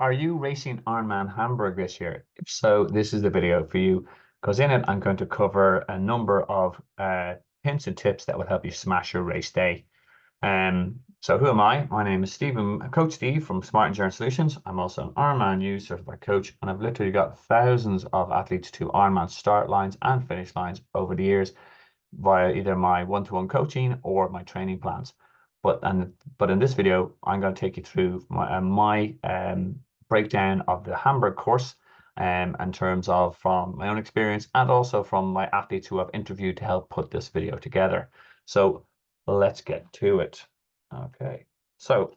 Are you racing Ironman Hamburg this year? If so, this is the video for you because in it I'm going to cover a number of hints and tips that will help you smash your race day. So who am I? My name is Stephen, Coach Steve from Smart Endurance Solutions. I'm also an IRONMAN U certified coach, and I've literally got thousands of athletes to Ironman start lines and finish lines over the years via either my one-to-one coaching or my training plans. But in this video, I'm going to take you through my breakdown of the Hamburg course, in terms of from my own experience and also from my athletes who I've interviewed to help put this video together. So let's get to it. Okay, so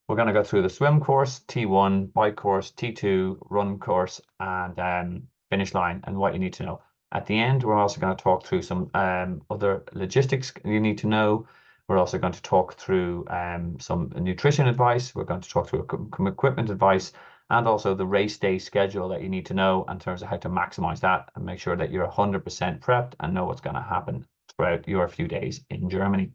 we're going to go through the swim course, T1, bike course, T2, run course, and finish line, and what you need to know. At the end, we're also going to talk through some other logistics you need to know. We're also going to talk through some nutrition advice. We're going to talk through equipment advice and also the race day schedule that you need to know in terms of how to maximize that and make sure that you're 100% prepped and know what's going to happen throughout your few days in Germany.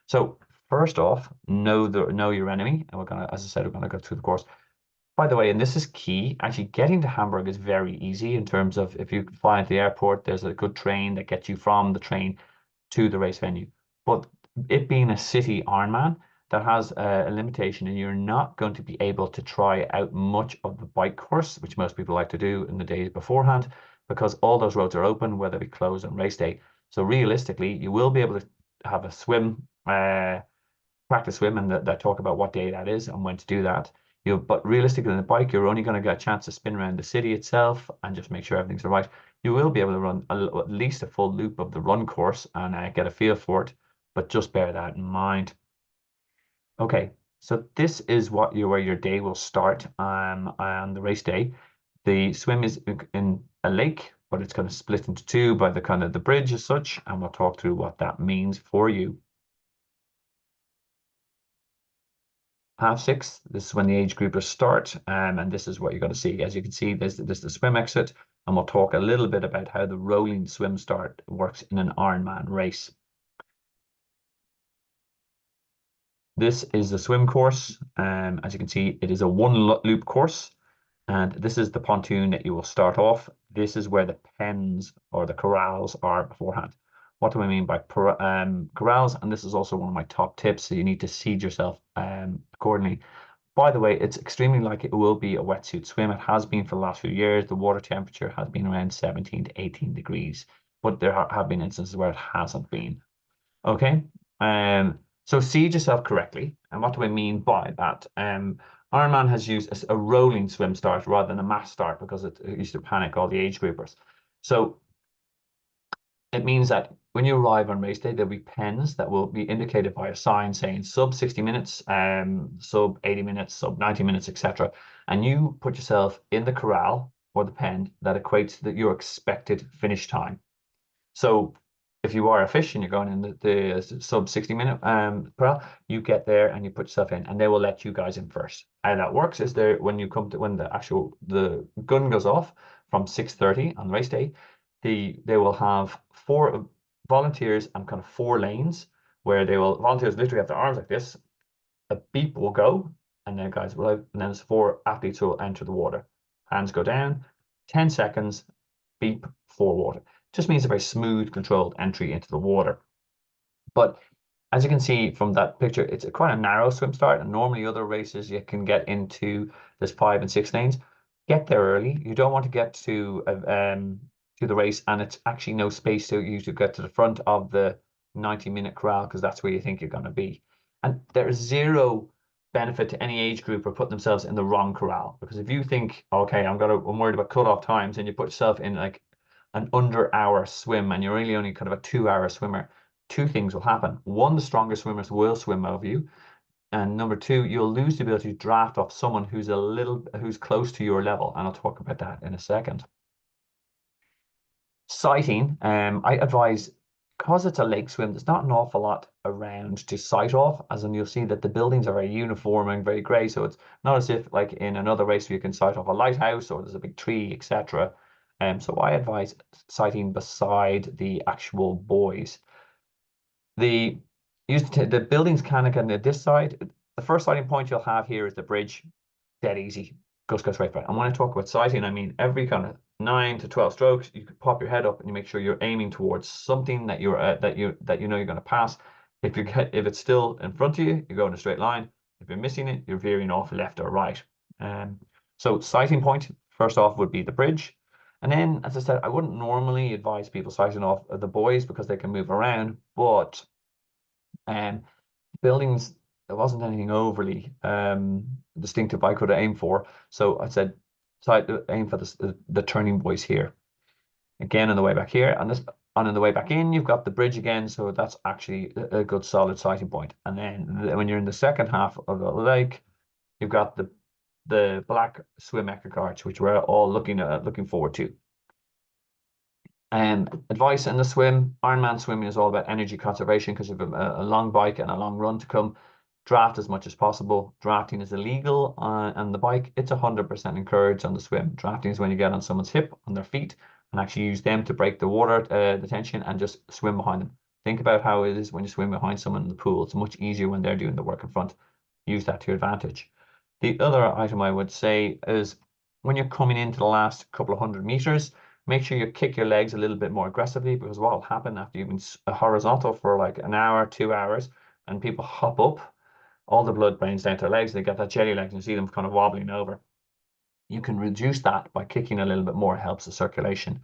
So first off, know your enemy, and we're gonna, as I said, we're gonna go through the course. By the way, and this is key, actually getting to Hamburg is very easy in terms of if you fly into the airport, there's a good train that gets you from the train to the race venue. But it being a city Ironman, that has a limitation, and you're not going to be able to try out much of the bike course, which most people like to do in the days beforehand, because all those roads are open, whether they close on race day. So realistically, you will be able to have a swim, practice swim, and that talk about what day that is and when to do that. But realistically, on the bike, you're only going to get a chance to spin around the city itself and just make sure everything's all right. You will be able to run at least a full loop of the run course and get a feel for it, but just bear that in mind. Okay, so this is where your day will start on the race day. The swim is in a lake, but it's going to split into two by the kind of the bridge as such, and we'll talk through what that means for you. 6:30, this is when the age groupers start, and this is what you're going to see. As you can see, there's the swim exit, and we'll talk a little bit about how the rolling swim start works in an Ironman race. This is the swim course. As you can see, it is a one loop course, and this is the pontoon that you will start off. This is where the pens or the corrals are beforehand. What do I mean by corrals? And this is also one of my top tips, so you need to seed yourself accordingly. By the way, it's extremely likely it will be a wetsuit swim. It has been for the last few years. The water temperature has been around 17 to 18 degrees, but there have been instances where it hasn't been. Okay. So seed yourself correctly. And what do I mean by that? Ironman has used a rolling swim start rather than a mass start because it used to panic all the age groupers. So it means that when you arrive on race day, there'll be pens that will be indicated by a sign saying sub 60 minutes, sub 80 minutes, sub 90 minutes, etc. And you put yourself in the corral or the pen that equates to your expected finish time. So if you are a fish and you're going in the sub 60-minute corral, you get there and you put yourself in, and they will let you guys in first. How that works is when the gun goes off from 6:30 on race day, they will have 4 volunteers and kind of 4 lanes where volunteers literally have their arms like this. A beep will go, and then guys will, and then there's 4 athletes who will enter the water. Hands go down, 10 seconds, beep, 4 water. Just means a very smooth, controlled entry into the water. But as you can see from that picture, it's quite a narrow swim start, and normally other races you can get into this 5 and 6 lanes. Get there early. You don't want to get to the race and it's actually no space to you to get to the front of the 90-minute corral, because that's where you think you're going to be. And there's zero benefit to any age group or putting themselves in the wrong corral, because if you think, okay, I'm worried about cutoff times, and you put yourself in like an under-hour swim and you're really only kind of a 2-hour swimmer, 2 things will happen. 1, the stronger swimmers will swim over you, and number 2, you'll lose the ability to draft off someone who's close to your level, and I'll talk about that in a second. Sighting, I advise, because it's a lake swim, there's not an awful lot around to sight off, as in you'll see that the buildings are very uniform and very grey, so it's not as if like in another race where you can sight off a lighthouse or there's a big tree, etc. So I advise sighting beside the actual buoys. The buildings kind of get on this side. the first sighting point you'll have here is the bridge. Dead easy. Just go straight for it. And when I talk about sighting, I mean every kind of 9 to 12 strokes, you can pop your head up and you make sure you're aiming towards something that you're that you know you're going to pass. If it's still in front of you, you go in a straight line. If you're missing it, you're veering off left or right. So sighting point first off would be the bridge. And then, as I said, I wouldn't normally advise people sighting off the buoys because they can move around, but buildings, there wasn't anything overly distinctive I could aim for. So I said, aim for the turning buoys here. Again, on the way back here, and on the way back in, you've got the bridge again. So that's actually a good solid sighting point. And then when you're in the second half of the lake, you've got the black swim echo arch, which we're all looking forward to. Advice in the swim, Ironman swimming is all about energy conservation because you have a long bike and a long run to come. Draft as much as possible. Drafting is illegal on the bike. It's 100% encouraged on the swim. Drafting is when you get on someone's hip, on their feet, and actually use them to break the water, the tension, and just swim behind them. Think about how it is when you swim behind someone in the pool. It's much easier when they're doing the work in front. Use that to your advantage. The other item I would say is when you're coming into the last couple of 100 meters, make sure you kick your legs a little bit more aggressively, because what will happen after you've been horizontal for like an hour, 2 hours, and people hop up, all the blood drains down to their legs. They get that jelly legs, and you see them kind of wobbling over. You can reduce that by kicking a little bit more. It helps the circulation.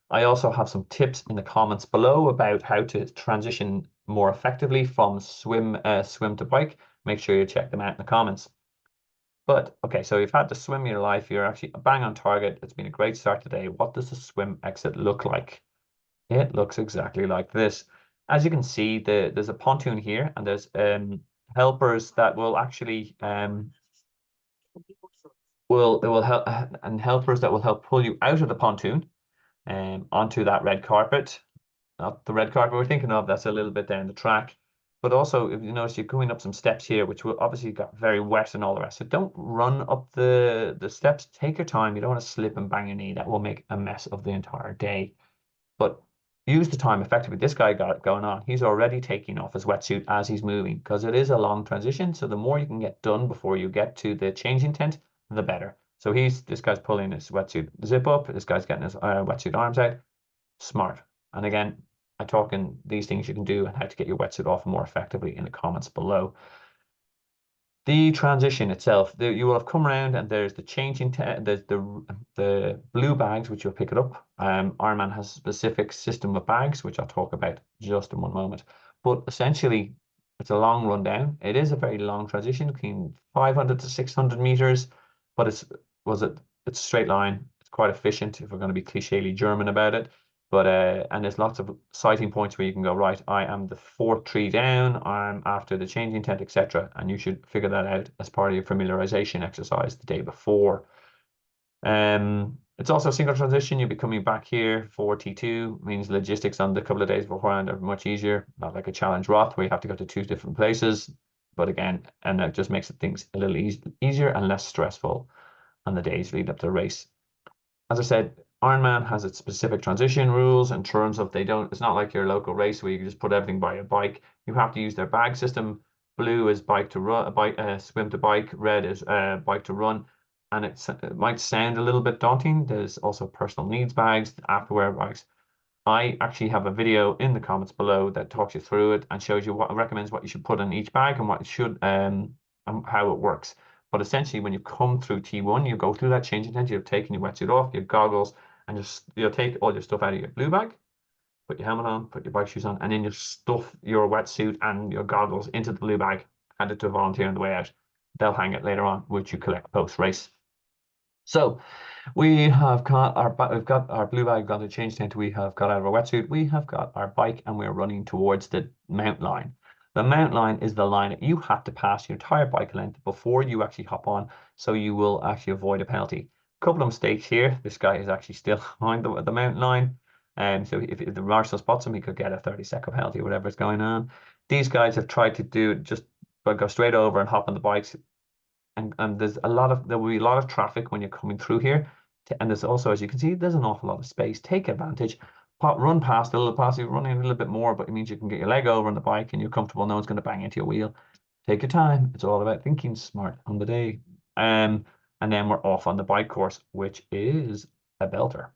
I also have some tips in the comments below about how to transition more effectively from swim to bike. Make sure you check them out in the comments. But okay, so you've had the swim of your life. You're actually bang on target. It's been a great start today. What does the swim exit look like? It looks exactly like this. As you can see, there's a pontoon here, and there's helpers that will actually will help, and helpers that will help pull you out of the pontoon onto that red carpet. Not the red carpet we're thinking of, that's a little bit down the track. But also, if you notice, you're going up some steps here, which will obviously got very wet and all the rest. So don't run up the steps. Take your time. You don't want to slip and bang your knee. That will make a mess of the entire day. But use the time effectively. This guy got it going on. He's already taking off his wetsuit as he's moving, because it is a long transition. So the more you can get done before you get to the changing tent, the better. So this guy's pulling his wetsuit zip up. This guy's getting his wetsuit arms out. Smart. And again, I talk in these things you can do and how to get your wetsuit off more effectively in the comments below. The transition itself, you will have come around, and there's the changing, there's the blue bags, which you'll pick it up. Ironman has a specific system of bags, which I'll talk about just in one moment. But essentially, it's a long rundown. It is a very long transition, between 500 to 600 meters, but it's a straight line. It's quite efficient if we're going to be clichély German about it. But and there's lots of sighting points where you can go, right, I am the fourth tree down, I'm after the changing tent, etc. And you should figure that out as part of your familiarization exercise the day before. It's also a single transition. You'll be coming back here for T2, means logistics on the couple of days beforehand are much easier, not like a challenge Roth where you have to go to 2 different places. But again, and it just makes things a little easier and less stressful on the days leading up to the race. As I said, Ironman has its specific transition rules in terms of it's not like your local race where you can just put everything by your bike. You have to use their bag system. Blue is bike to run, swim to bike. Red is bike to run. And it might sound a little bit daunting. There's also personal needs bags, afterwear bags. I actually have a video in the comments below that talks you through it and shows you recommends what you should put in each bag and what it should and how it works. But essentially, when you come through T1, you go through that changing tent, you've taken your wetsuit off, your goggles, and you'll take all your stuff out of your blue bag, put your helmet on, put your bike shoes on, and then you stuff your wetsuit and your goggles into the blue bag, hand it to a volunteer on the way out. They'll hang it later on, which you collect post-race. So we've got our blue bag, got the change tent, we have got out of our wetsuit, we have got our bike, and we're running towards the mount line. The mount line is the line that you have to pass your entire bike length before you actually hop on, so you will actually avoid a penalty. A couple of mistakes here. This guy is actually still behind the mount line, and so if the marshal spots him, he could get a 30-second penalty, whatever is going on. These guys have tried to do just go straight over and hop on the bikes, and there will be a lot of traffic when you're coming through here, and there's also, as you can see, there's an awful lot of space. Take advantage. Run past a little past, you're running a little bit more, but it means you can get your leg over on the bike and you're comfortable. No one's going to bang into your wheel. Take your time. It's all about thinking smart on the day. And then we're off on the bike course, which is a belter.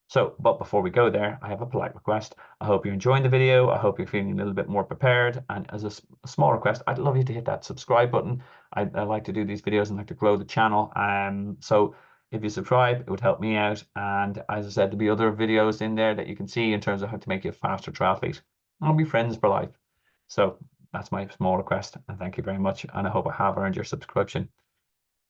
So, but before we go there, I have a polite request. I hope you're enjoying the video. I hope you're feeling a little bit more prepared. And as a small request, I'd love you to hit that subscribe button. I like to do these videos and like to grow the channel. So if you subscribe, it would help me out. And as I said, there'll be other videos in there that you can see in terms of how to make you a faster triathlete. I'll be friends for life. So that's my small request. And thank you very much. And I hope I have earned your subscription.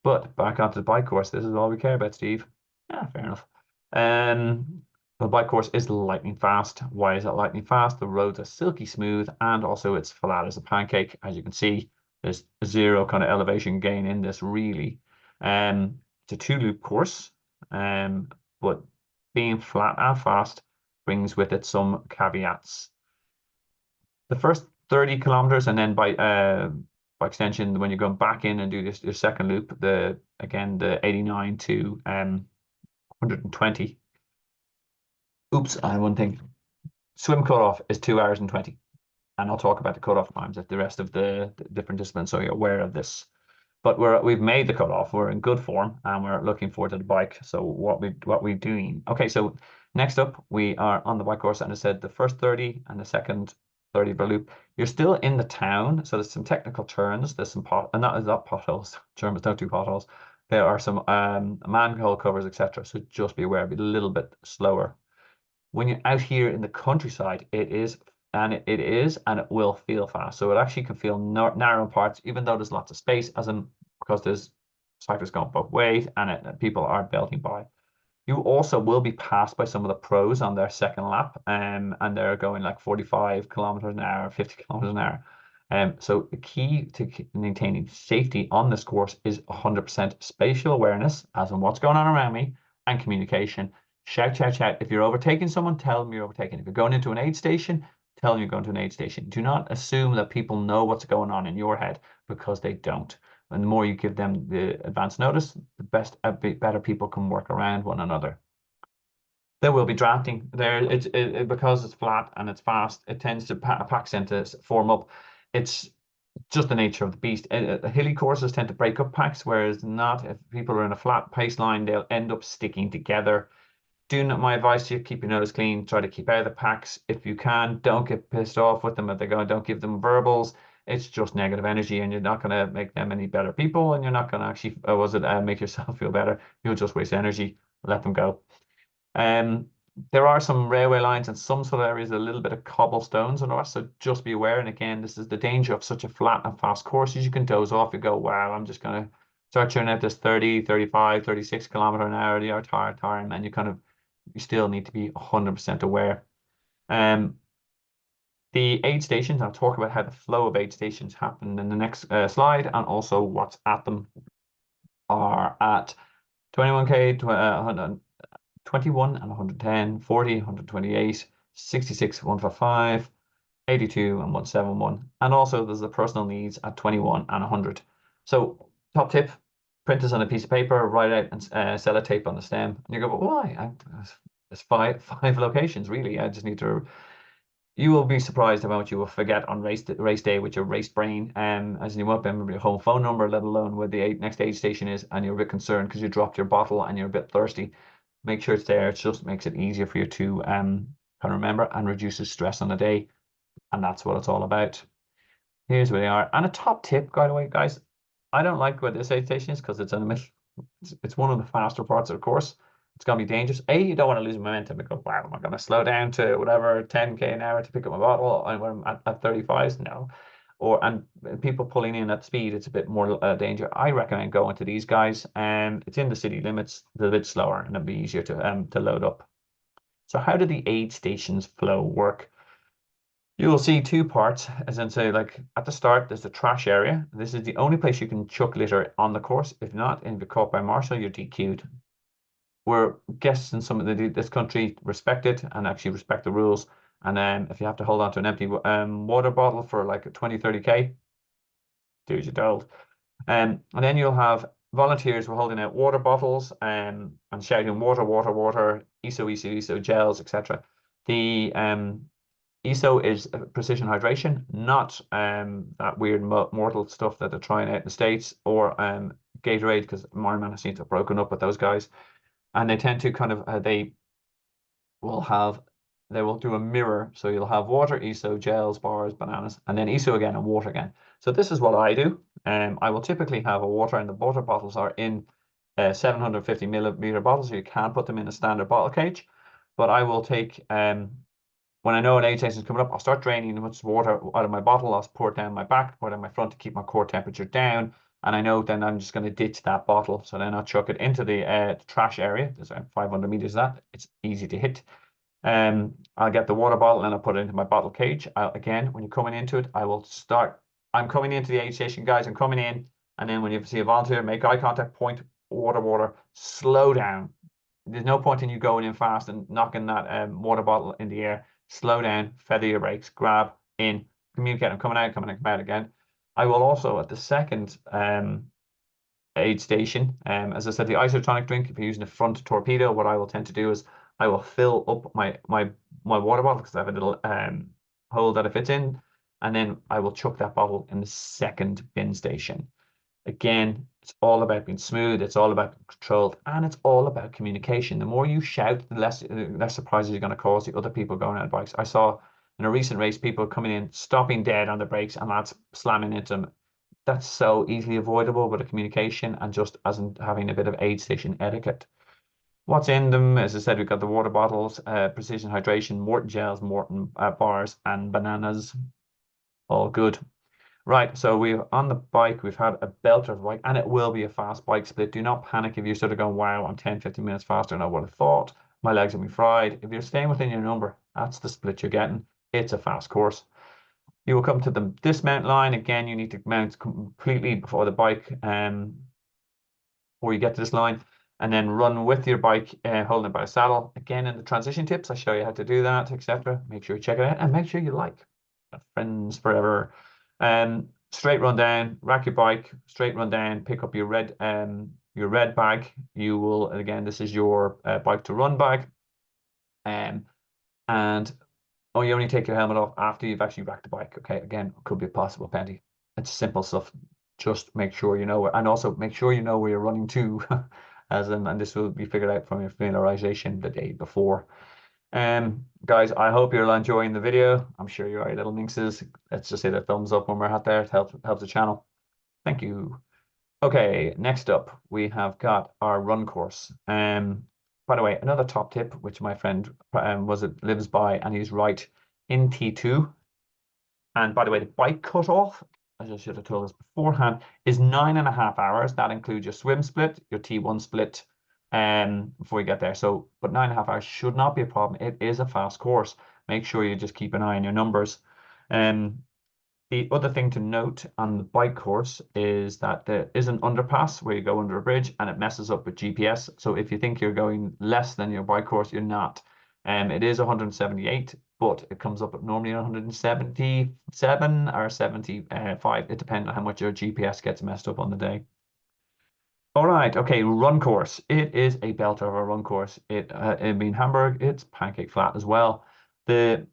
But back onto the bike course. This is all we care about, Steve. Yeah, fair enough. The bike course is lightning fast. Why is it lightning fast? The roads are silky smooth and also it's flat as a pancake. As you can see, there's zero kind of elevation gain in this really. It's a two-loop course, but being flat and fast brings with it some caveats. The first 30 kilometers and then by extension, when you're going back in and do this your second loop, the 89 to 120. Oops, I have one thing. Swim cutoff is 2 hours and 20. And I'll talk about the cutoff times at the rest of the different disciplines, so you're aware of this. But we've made the cutoff. We're in good form, and we're looking forward to the bike. So what we doing? Okay, so next up we are on the bike course, and I said the first 30 and the second 30 per loop. You're still in the town, so there's some technical turns. There's some not potholes. Germans don't do potholes. There are some manhole covers, etc. So just be aware, be a little bit slower. When you're out here in the countryside, it is and it will feel fast. So it actually can feel narrow parts, even though there's lots of space, because there's cyclists going both ways and people are belting by. You also will be passed by some of the pros on their second lap, and they're going like 45 kilometers an hour, 50 kilometers an hour. So the key to maintaining safety on this course is 100% spatial awareness, as in what's going on around me, and communication. Shout, shout, shout. If you're overtaking someone, tell them you're overtaking. If you're going into an aid station, tell them you're going to an aid station. Do not assume that people know what's going on in your head, because they don't. And the more you give them the advance notice, the better people can work around one another. There will be drafting there. Because it's flat and it's fast, it tends to packs to form up. It's just the nature of the beast. Hilly courses tend to break up packs, whereas not if people are in a flat pace line, they'll end up sticking together. My advice to you, keep your nose clean, try to keep out of the packs. If you can, don't get pissed off with them if they go, don't give them verbals. It's just negative energy, and you're not going to make them any better people, and you're not going to actually, make yourself feel better. You'll just waste energy. Let them go. There are some railway lines and some sort of areas, a little bit of cobblestones and all, so just be aware. And again, this is the danger of such a flat and fast course. You can doze off. You go, wow, I'm just going to start churning out this 30, 35, 36 kilometer an hour, the time, and you still need to be 100% aware. The aid stations, I'll talk about how the flow of aid stations happen in the next slide, and also what's at them are at 21k, 21 and 110, 40, 128, 66, 155, 82 and 171. And also there's the personal needs at 21 and 100. So top tip, print this on a piece of paper, write out and sellotape on the stem. And you go, but why? There's five locations really. I just need to. You will be surprised how much you will forget on race day with your race brain. As you won't remember your home phone number, let alone where the next aid station is, and you're a bit concerned because you dropped your bottle and you're a bit thirsty. Make sure it's there. It just makes it easier for you to kind of remember and reduces stress on the day. And that's what it's all about. Here's where they are. And a top tip, by the way, guys, I don't like where this aid station is because it's in the middle. It's one of the faster parts of the course. It's going to be dangerous. You don't want to lose momentum because, wow, am I going to slow down to whatever 10k an hour to pick up my bottle when I'm at 35s? No. And people pulling in at speed, it's a bit more danger. I recommend going to these guys. It's in the city limits, a bit slower, and it'll be easier to load up. So how do the aid stations flow work? You will see two parts, as in say, like at the start, there's the trash area. This is the only place you can chuck litter on the course. If not, and if you're caught by marshal, you're DQ'd. We're guests in some of this country respect it and actually respect the rules. And if you have to hold on to an empty water bottle for like 20, 30k, do as you're told. And then you'll have volunteers who are holding out water bottles and shouting water, water, water, ISO, ISO, ISO, gels, etc. The ESO is precision hydration, not that weird mortal stuff that they're trying out in the States, or Gatorade, because Ironman seems to have broken up with those guys. And they tend to kind of will have they will do a mirror. So you'll have water, ESO, gels, bars, bananas, and then ESO again and water again. So this is what I do. I will typically have a water, and the water bottles are in 750 milliliter bottles, so you can put them in a standard bottle cage. But I will take when I know an aid station is coming up, I'll start draining as much water out of my bottle. I'll pour it down my back, pour it down my front to keep my core temperature down. And I know then I'm just going to ditch that bottle. So then I'll chuck it into the trash area. There's around 500 meters of that. It's easy to hit. I'll get the water bottle and I'll put it into my bottle cage. Again, when you're coming into it, I will start. I'm coming into the aid station, guys. I'm coming in. And then when you see a volunteer, make eye contact, point, water, slow down. There's no point in you going in fast and knocking that water bottle in the air. Slow down, feather your brakes, grab in, communicate. I'm coming out, come out again. I will also, at the second aid station, as I said, the isotonic drink, if you're using a front torpedo, what I will tend to do is I will fill up my water bottle, because I have a little hole that it fits in, and then I will chuck that bottle in the second bin station. Again, it's all about being smooth, it's all about controlled, and it's all about communication. The more you shout, the less surprises you're going to cause the other people going on bikes. I saw in a recent race people coming in, stopping dead on the brakes, and lads slamming into them. That's so easily avoidable with a communication and just as in having a bit of aid station etiquette. What's in them? As I said, we've got the water bottles, precision hydration, Morton gels, Morton bars, and bananas. All good. Right, so we've on the bike, we've had a belter of the bike, and it will be a fast bike split. Do not panic if you're sort of going, wow, I'm 10, 15 minutes faster than I would have thought. My legs will be fried. If you're staying within your number, that's the split you're getting. It's a fast course. You will come to the dismount line. Again, you need to mount completely before the bike, before you get to this line, and then run with your bike, holding it by a saddle. Again, in the transition tips, I show you how to do that, etc. Make sure you check it out, and make sure you like. Friends forever. Straight run down, rack your bike, straight run down, pick up your red bag. You will, again, this is your bike to run bag. And oh, you only take your helmet off after you've actually racked the bike. Okay, again, could be a possible penalty. It's simple stuff. Just make sure you know where, and also make sure you know where you're running to, and this will be figured out from your familiarization the day before. Guys, I hope you're enjoying the video. I'm sure you are, little minxes. Let's just hit a thumbs up when we're out there. It helps the channel. Thank you. Okay, next up we have got our run course. By the way, another top tip, which my friend lives by, and he's right in T2. And by the way, the bike cutoff, as I should have told us beforehand, is 9.5 hours. That includes your swim split, your T1 split, before you get there. So, but 9.5 hours should not be a problem. It is a fast course. Make sure you just keep an eye on your numbers. The other thing to note on the bike course is that there is an underpass where you go under a bridge, and it messes up with GPS. So if you think you're going less than your bike course, you're not. It is 178, but it comes up at normally 177 or 75. It depends on how much your GPS gets messed up on the day. All right, okay, run course. It is a belter of a run course. It being Hamburg, it's pancake flat as well. I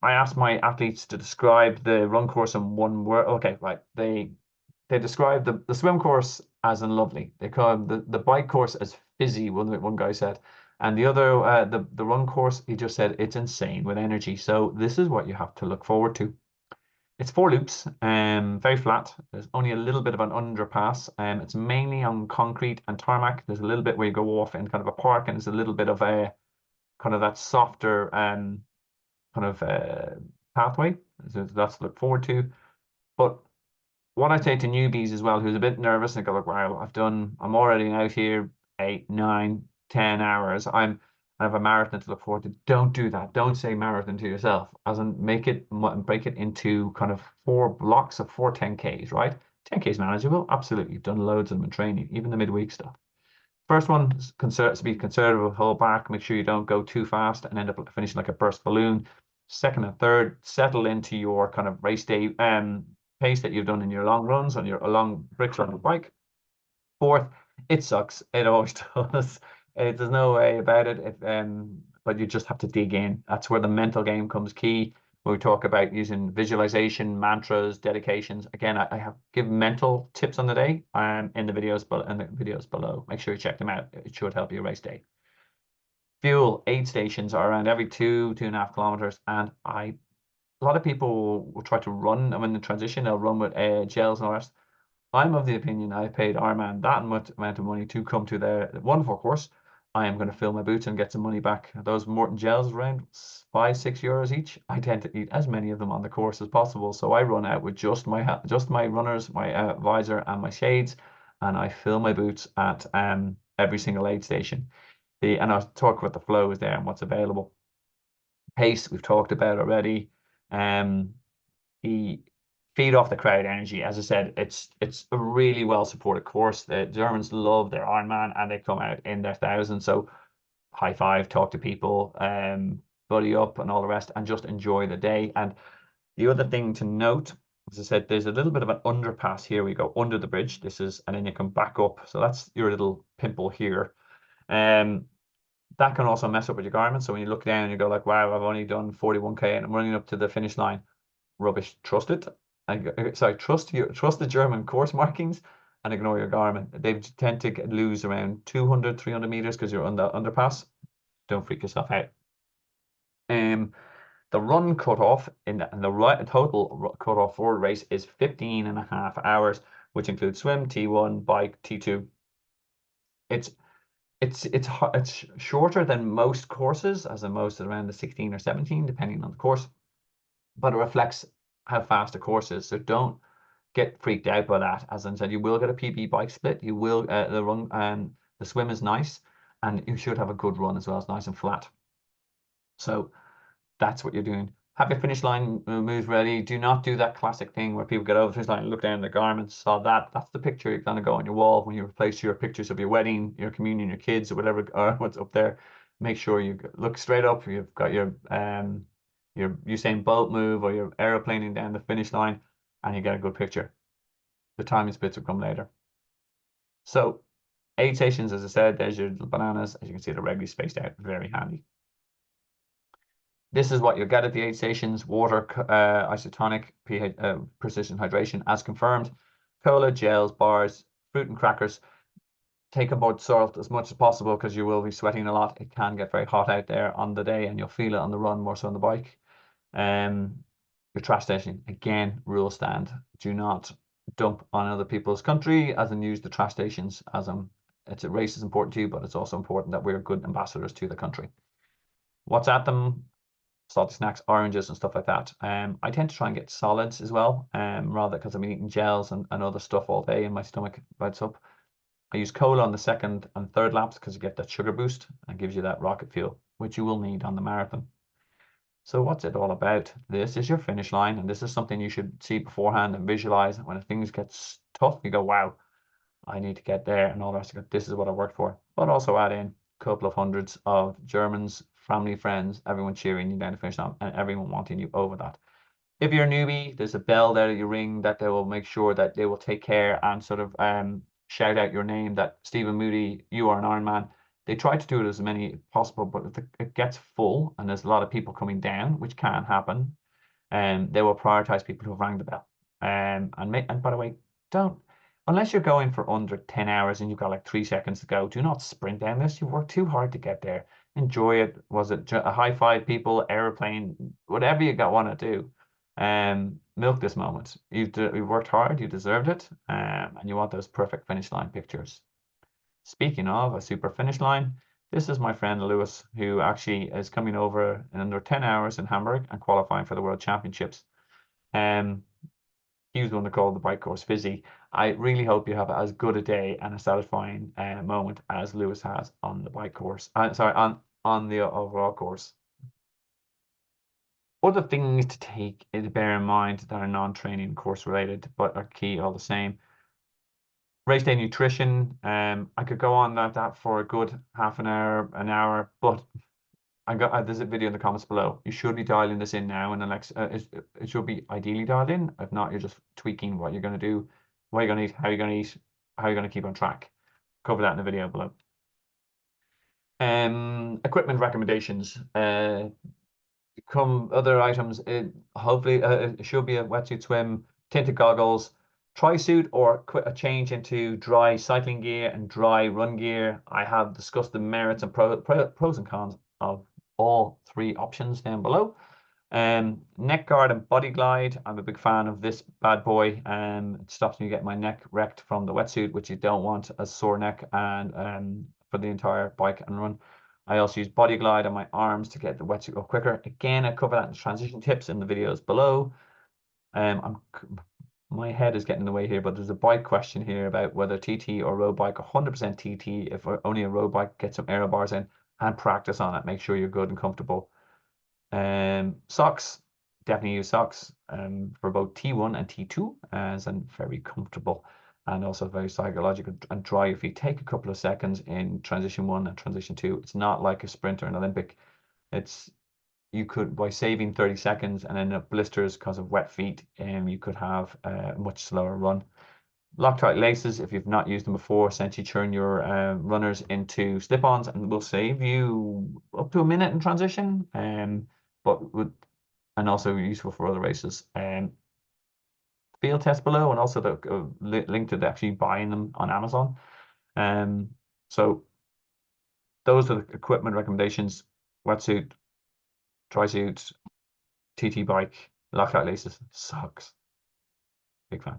asked my athletes to describe the run course in one word. Okay, right. They describe the swim course as in lovely. They call the bike course as fizzy, one guy said. And the other, the run course, he just said it's insane with energy. So this is what you have to look forward to. It's 4 loops, very flat. There's only a little bit of an underpass. It's mainly on concrete and tarmac. There's a little bit where you go off in kind of a park, and there's a little bit of a kind of that softer kind of pathway. So that's to look forward to. But what I say to newbies as well, who's a bit nervous and go like, wow, I'm already out here 8, 9, 10 hours. I have a marathon to look forward to. Don't do that. Don't say marathon to yourself. As in break it into kind of 4 blocks of 4 10Ks, right? 10K is manageable. Absolutely. You've done loads of them in training, even the midweek stuff. First one is be conservative, hold back, make sure you don't go too fast and end up finishing like a burst balloon. Second and third, settle into your kind of race day pace that you've done in your long runs on your long bricks on your bike. Fourth, it sucks. It always does. There's no way about it. If but you just have to dig in. That's where the mental game comes key. When we talk about using visualization, mantras, dedications. Again, I have give mental tips on the day in the videos below. Make sure you check them out. It should help you race day. Fuel aid stations are around every 2.5 kilometers, and a lot of people will try to run, and when the transition, they'll run with gels and all that. I'm of the opinion I paid Ironman that much amount of money to come to their wonderful course. I am going to fill my boots and get some money back. Those Morton gels around €5-6 each. I tend to eat as many of them on the course as possible, so I run out with just my runners, my visor, and my shades, and I fill my boots at every single aid station. And I'll talk about the flows there and what's available. Pace we've talked about already. The feed off the crowd energy. As I said, it's a really well supported course. The Germans love their Ironman and they come out in their thousands. So high five, talk to people, buddy up and all the rest, and just enjoy the day. And the other thing to note, as I said, there's a little bit of an underpass here. We go under the bridge. And then you can back up. So that's your little pimple here. That can also mess up with your garment. So when you look down and you go like, wow, I've only done 41K and I'm running up to the finish line. Rubbish. Trust it. Trust the German course markings and ignore your garment. They tend to lose around 200, 300 meters because you're on the underpass. Don't freak yourself out. The run cutoff and the right total cutoff for a race is 15.5 hours, which includes swim, T1, bike, T2. It's shorter than most courses, as in most around the 16 or 17, depending on the course, but it reflects how fast the course is. So don't get freaked out by that. As I said, you will get a PB bike split. You will the run the swim is nice, and you should have a good run as well. It's nice and flat. So that's what you're doing. Have your finish line moves ready. Do not do that classic thing where people get over the finish line and look down their garments. So that's the picture you're going to go on your wall when you replace your pictures of your wedding, your communion, your kids, or whatever, or what's up there. Make sure you look straight up. You've got your Usain Bolt move or your aeroplaning down the finish line, and you get a good picture. The timing splits will come later. So aid stations, as I said, there's your bananas. As you can see, they're regularly spaced out. Very handy. This is what you'll get at the aid stations: water, isotonic, precision hydration as confirmed, cola, gels, bars, fruit and crackers. Take on board salt as much as possible because you will be sweating a lot. It can get very hot out there on the day and you'll feel it on the run more so on the bike. Your trash station, again, rule stand. Do not dump on other people's country, as in use the trash stations as it's a race is important to you, but it's also important that we're good ambassadors to the country. What's at them? Salty snacks, oranges and stuff like that. I tend to try and get solids as well, rather because I've been eating gels and other stuff all day and my stomach bites up. I use cola on the second and third laps because you get that sugar boost and gives you that rocket fuel, which you will need on the marathon. So what's it all about? This is your finish line, and this is something you should see beforehand and visualize. When things get tough, you go, wow, I need to get there and all the rest of it. This is what I worked for. But also add in a couple of hundreds of Germans, family, friends, everyone cheering you down the finish line and everyone wanting you over that. If you're a newbie, there's a bell there that you ring that they will make sure that they will take care and sort of shout out your name, that Stephen Moody, you are an Ironman. They try to do it as many possible, but if it gets full and there's a lot of people coming down, which can happen, they will prioritize people who have rang the bell. And by the way, don't, unless you're going for under 10 hours and you've got like 3 seconds to go, do not sprint down this. You've worked too hard to get there. Enjoy it. Was it a high five people, airplane, whatever you want to do. Milk this moment. You've worked hard, you deserved it, and you want those perfect finish line pictures. Speaking of a super finish line, this is my friend Lewis, who actually is coming over in under 10 hours in Hamburg and qualifying for the World Championships. He was going to call the bike course fizzy. I really hope you have as good a day and a satisfying moment as Lewis has on the bike course. On the overall course. Other things to bear in mind that are non-training course related, but are key all the same. Race day nutrition. I could go on that for a good half an hour, but there's a video in the comments below. You should be dialing this in now, and it should be ideally dialed in. If not, you're just tweaking what you're going to do, what you're going to eat, how you're going to eat, how you're going to keep on track. Cover that in the video below. Equipment recommendations. Come other items. Hopefully it should be a wetsuit swim, tinted goggles, tri suit, or a change into dry cycling gear and dry run gear. I have discussed the merits and pros and cons of all three options down below. Neck guard and body glide. I'm a big fan of this bad boy. It stops me getting my neck wrecked from the wetsuit, which you don't want, a sore neck and for the entire bike and run. I also use body glide on my arms to get the wetsuit up quicker. Again, I cover that in transition tips in the videos below. My head is getting in the way here, but there's a bike question here about whether TT or road bike. 100% TT. If only a road bike, get some aero bars in and practice on it. Make sure you're good and comfortable. Socks, definitely use socks for both T1 and T2 as and very comfortable and also very psychological, and dry your feet. Take a couple of seconds in transition 1 and transition 2. It's not like a sprint or an Olympic. It's you could, by saving 30 seconds and then blisters because of wet feet, you could have a much slower run. Loctite laces, if you've not used them before, essentially turn your runners into slip-ons and will save you up to a minute in transition. But would and also useful for other races. Field test below, and also the link to actually buying them on Amazon. So those are the equipment recommendations: wetsuit, tri-suit, TT bike, loctite laces, socks. Big fan.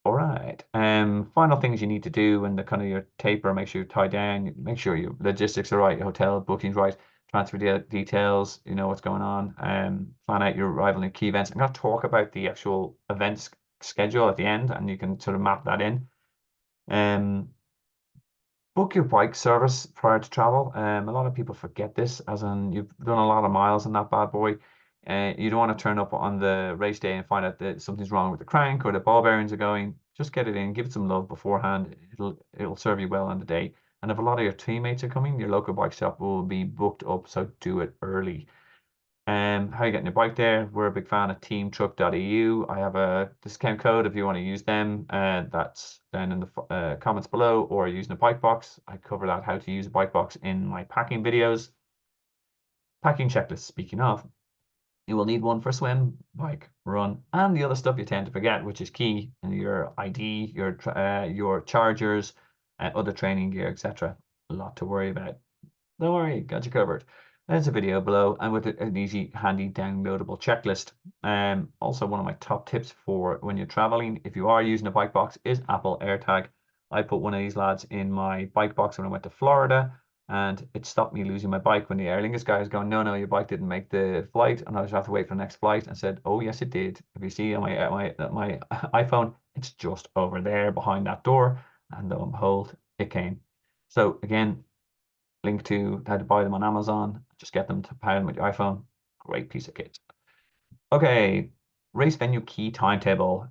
All right. Final things you need to do when the kind of your taper, make sure you tie down, make sure your logistics are right, your hotel bookings right, transfer details, you know what's going on, plan out your arrival and key events. I'm going to talk about the actual events schedule at the end, and you can sort of map that in. Book your bike service prior to travel. A lot of people forget this, as in you've done a lot of miles in that bad boy. You don't want to turn up on the race day and find out that something's wrong with the crank or the ball bearings are going. Just get it in, give it some love beforehand. It'll serve you well on the day. And if a lot of your teammates are coming, your local bike shop will be booked up, so do it early. How you getting your bike there? We're a big fan of teamtruck.eu. I have a discount code if you want to use them. That's down in the comments below, or using a bike box. I cover that, how to use a bike box, in my packing videos. Packing checklist, speaking of, you will need one for swim, bike, run, and the other stuff you tend to forget, which is key, in your ID, your chargers, other training gear, etc. A lot to worry about. Don't worry, got you covered. There's a video below, and with an easy, handy, downloadable checklist. Also, one of my top tips for when you're traveling, if you are using a bike box, is Apple AirTag. I put one of these lads in my bike box when I went to Florida, and it stopped me losing my bike when the Aer Lingus guy was going, no, your bike didn't make the flight, and I was have to wait for the next flight. And said, oh yes, it did. If you see on my iPhone, it's just over there behind that door, and lo and behold, it came. So again, link to how to buy them on Amazon. Just get them to pair them with your iPhone. Great piece of kit. Okay, race venue key timetable.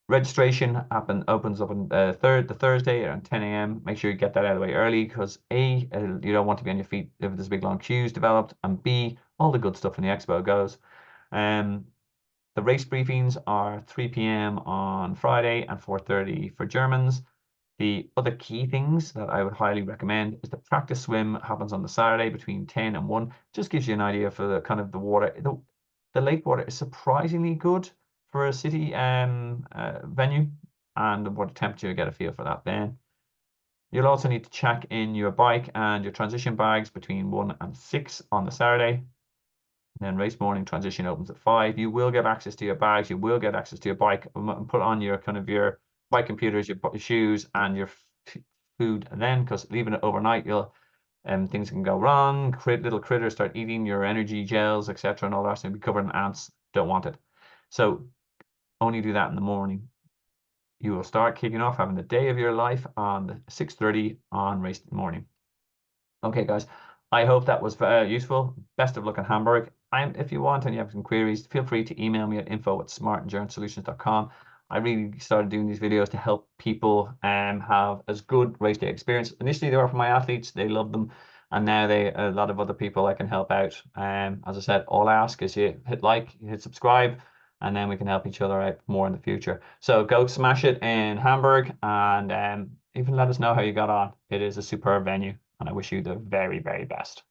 Registration opens up on the Thursday around 10 a.m. Make sure you get that out of the way early, because A, you don't want to be on your feet if there's big long queues developed, and B, all the good stuff in the expo goes. The race briefings are 3 p.m. on Friday and 4:30 for Germans. The other key things that I would highly recommend is the practice swim happens on the Saturday between 10 and 1. Just gives you an idea for the kind of the water. The lake water is surprisingly good for a city venue, and what temperature, you get a feel for that then. You'll also need to check in your bike and your transition bags between 1 and 6 on the Saturday. And then race morning transition opens at 5. You will get access to your bags. You will get access to your bike. Put on your kind of your bike computers, your shoes, and your food. And then, because leaving it overnight, you'll things can go wrong. Little critters start eating your energy gels, etc., and all that. So be covered in ants. Don't want it. So only do that in the morning. You will start kicking off having the day of your life on 6:30 on race morning. Okay, guys. I hope that was useful. Best of luck in Hamburg. If you want and you have some queries, feel free to email me at info@smartenduranceSolutions.com. I really started doing these videos to help people have as good race day experience. Initially, they were for my athletes; they loved them, and now a lot of other people I can help out. As I said, all I ask is you hit like, you hit subscribe, and then we can help each other out more in the future. So go smash it in Hamburg, and even let us know how you got on. It is a superb venue. and I wish you the very, very best.